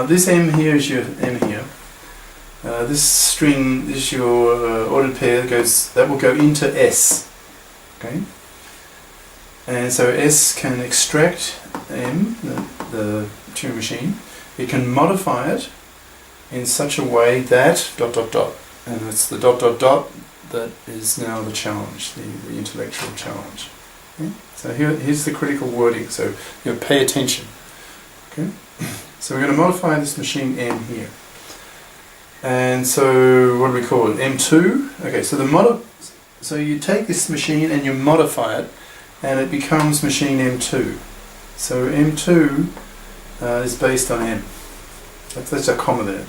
this M here is your M here. This string is your ordered pair that will go into S. Okay, and so S can extract M, the Turing machine. It can modify it in such a way that ... and it's the ... that is now the challenge, the intellectual challenge. Okay? So here's the critical wording. So pay attention. Okay, so we're going to modify this machine M here. And so, what do we call it? M2. Okay, so so you take this machine and you modify it, and it becomes machine M2. So M2 is based on M. That's a comma there.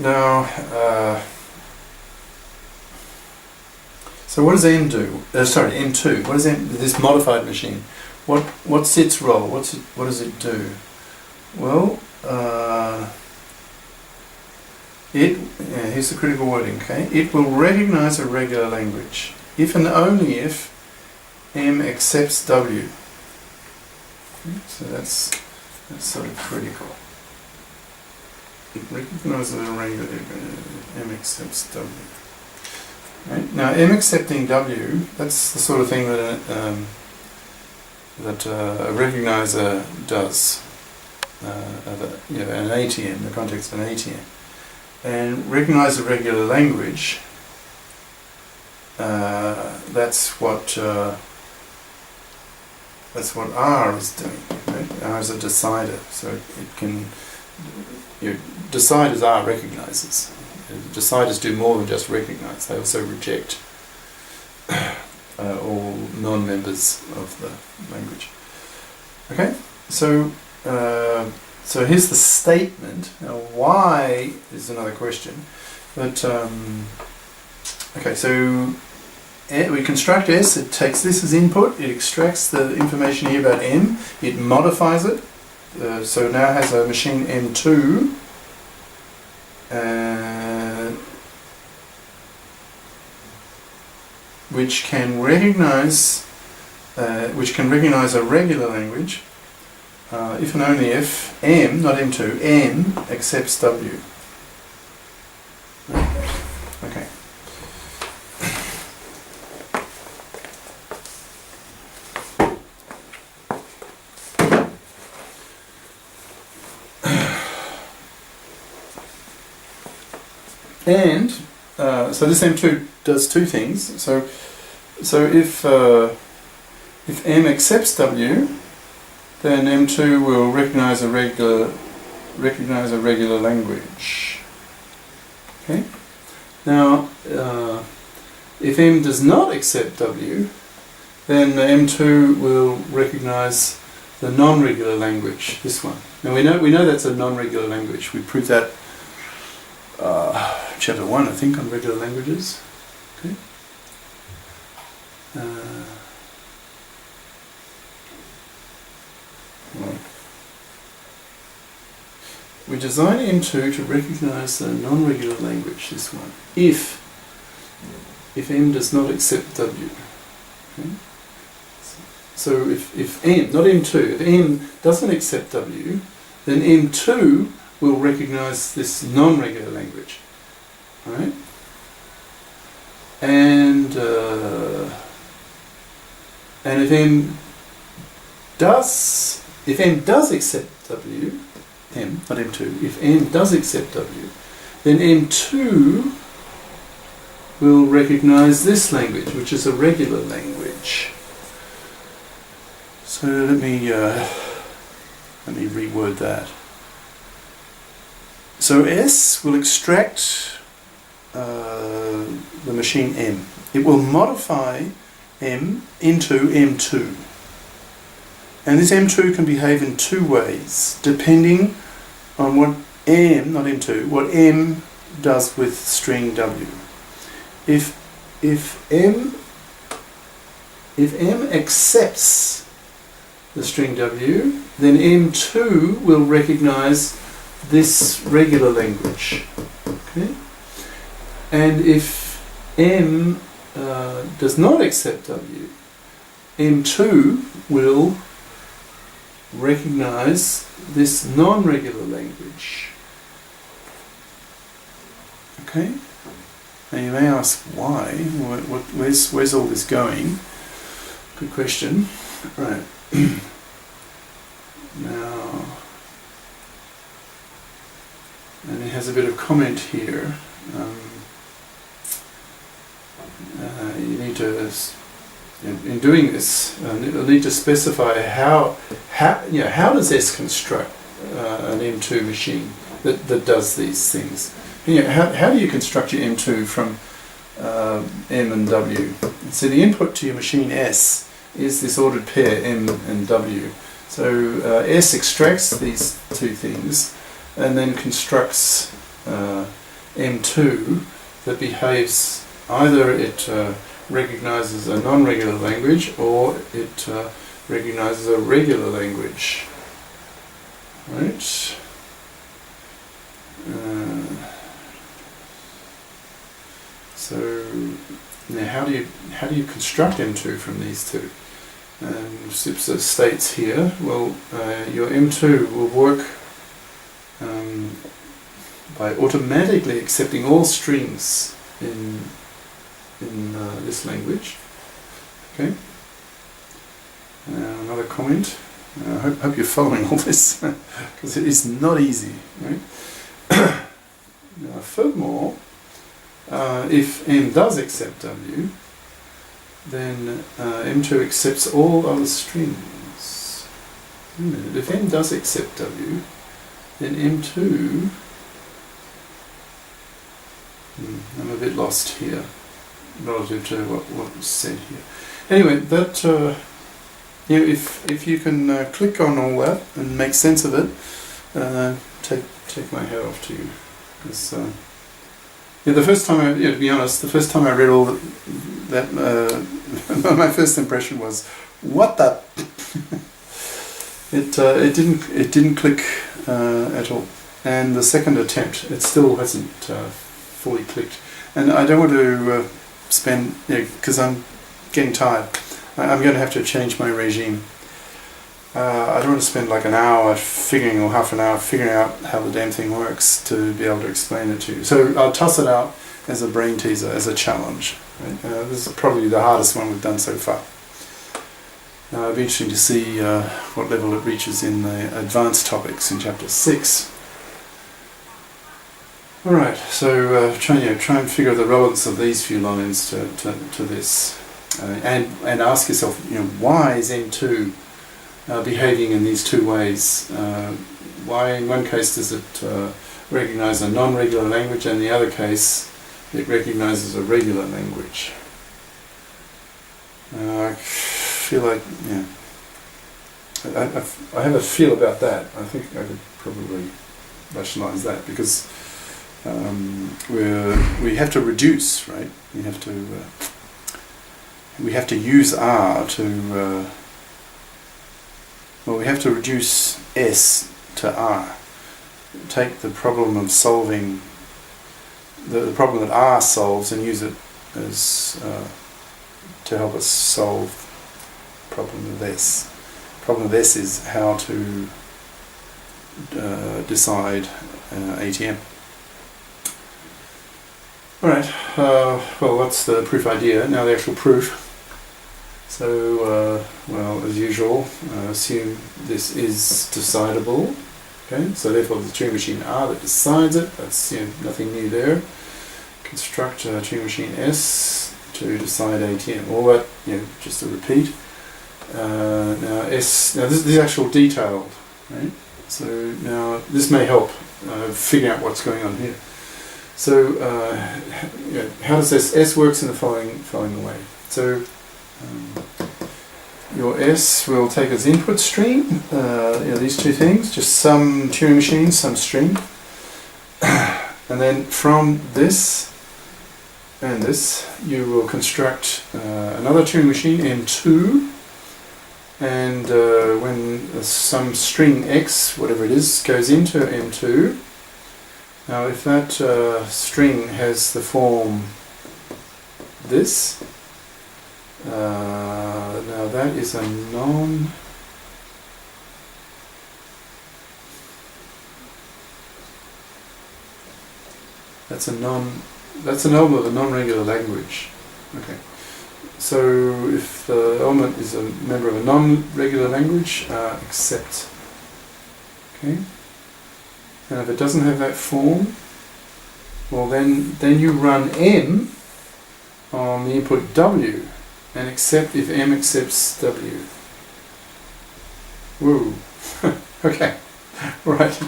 Now, so what does M do? Sorry, M2. What does this modified machine? What's its role? What does it do? Well. Here's the critical wording, okay? It will recognize a regular language if and only if M accepts W. Okay, so that's sort of critical. It recognizes a regular M accepts W. Right? Now, M accepting W, that's the sort of thing that a recognizer does. An ATM, in the context of an ATM. And recognize a regular language. That's what R is doing. Right? R is a decider, so it can. Deciders R recognizes. Deciders do more than just recognize; they also reject all non-members of the language. Okay, so. So here's the statement. Now, why is another question. But okay, so we construct S. It takes this as input. It extracts the information here about M. It modifies it. So it now has a machine M2. Which can recognize a regular language. If and only if M, not M2, M accepts W. Okay. And so this M2 does two things. So if M accepts W, then M2 will recognize a regular language. Okay. Now, if M does not accept W, then M2 will recognize the non-regular language. This one. Now we know that's a non-regular language. We proved that chapter 1, I think, on regular languages. Okay. We design M2 to recognize the non-regular language, this one, if M does not accept W. Okay? So if M, not M2, if M doesn't accept W, then M2 will recognize this non-regular language. Right? And if M does accept W, M, not M2, if M does accept W, then M2 will recognize this language, which is a regular language. So let me reword that. So S will extract the machine M. It will modify M into M2. And this M2 can behave in two ways, depending on what M, not M2, what M does with string W. If M accepts the string W, then M2 will recognize this regular language. Okay? And if M does not accept W, M2 will recognize this non-regular language. Okay? Now you may ask why. Where's all this going? Good question. Right. Now, and it has a bit of comment here. You need to, in doing this, you'll need to specify how does S construct an M2 machine that does these things. How do you construct your M2 from M and W? So the input to your machine S is this ordered pair M and W. So S extracts these two things and then constructs M2 that behaves, either it recognizes a non-regular language or it recognizes a regular language. Right? So now how do you construct M2 from these two? And Sipser states here, well, your M2 will work by automatically accepting all strings in this language. Okay. Another comment. I hope you're following all this, because it is not easy. Right? Now, furthermore, if M does accept W, then M2 accepts all other strings. Wait a minute. If M does accept W, then M2... I'm a bit lost here relative to what was said here. Anyway, that if you can click on all that and make sense of it, take my hat off to you. Because the first time, to be honest, the first time I read all that, my first impression was, what the? It didn't click at all. And the second attempt, it still hasn't fully clicked. And I don't want to spend, because I'm getting tired. I'm going to have to change my regime. I don't want to spend like an hour figuring, or half an hour figuring out how the damn thing works to be able to explain it to you. So I'll toss it out as a brain teaser, as a challenge. Right? This is probably the hardest one we've done so far. It'll be interesting to see what level it reaches in the advanced topics in chapter 6. Alright, so try and figure out the relevance of these few lines to this. And ask yourself, why is M2 behaving in these two ways? Why in one case does it recognize a non-regular language, and in the other case it recognizes a regular language? I feel like, I have a feel about that. I think I could probably rationalize that, because we have to reduce, right? We have to use R to we have to reduce S to R. Take the problem of solving the problem that R solves and use it as to help us solve the problem of S. The problem of S is how to decide ATM. Alright, well, that's the proof idea. Now the actual proof. So, well, as usual, assume this is decidable. Okay, so therefore the Turing machine R that decides it. That's nothing new there. Construct a Turing machine S to decide ATM. All that, just a repeat. Now S. Now this is actual detailed, right? So now this may help figure out what's going on here. So how does this S works in the following way? So your S will take as input string these two things, just some Turing machine, some string, and then from this and this you will construct another Turing machine M2, and when some string X, whatever it is, goes into M2. Now if that string has the form this, now that is a That's an element of a non-regular language. Okay. So if the element is a member of a non-regular language, except. Okay. And if it doesn't have that form, well then you run M on the input W and accept if M accepts W. Woo. Okay. Right.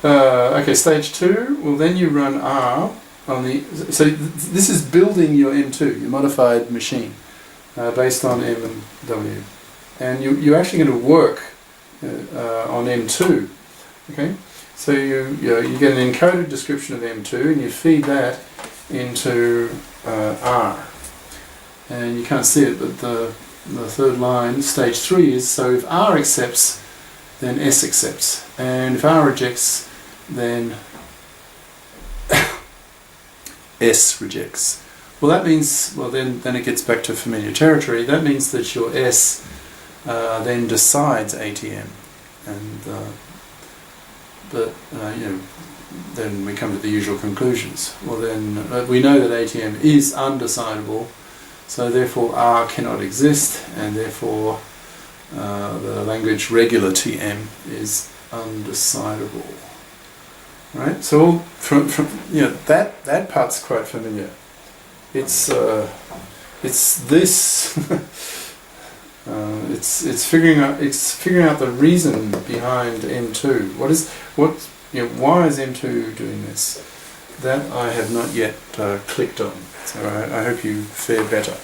Okay, stage 2, well then you run R on the, so this is building your M2, your modified machine, based on M and W. And you're actually going to work on M2. Okay? So you get an encoded description of M2 and you feed that into R. And you can't see it, but the third line, stage 3 is, so if R accepts, then S accepts. And if R rejects, then S rejects. Well, that means, well then it gets back to familiar territory. That means that your S then decides ATM. And then we come to the usual conclusions. Well then, we know that ATM is undecidable, so therefore R cannot exist, and therefore the language regular TM is undecidable. Right? So from that part's quite familiar. It's this. It's figuring out the reason behind M2. Why is M2 doing this? That I have not yet clicked on. So I hope you fare better.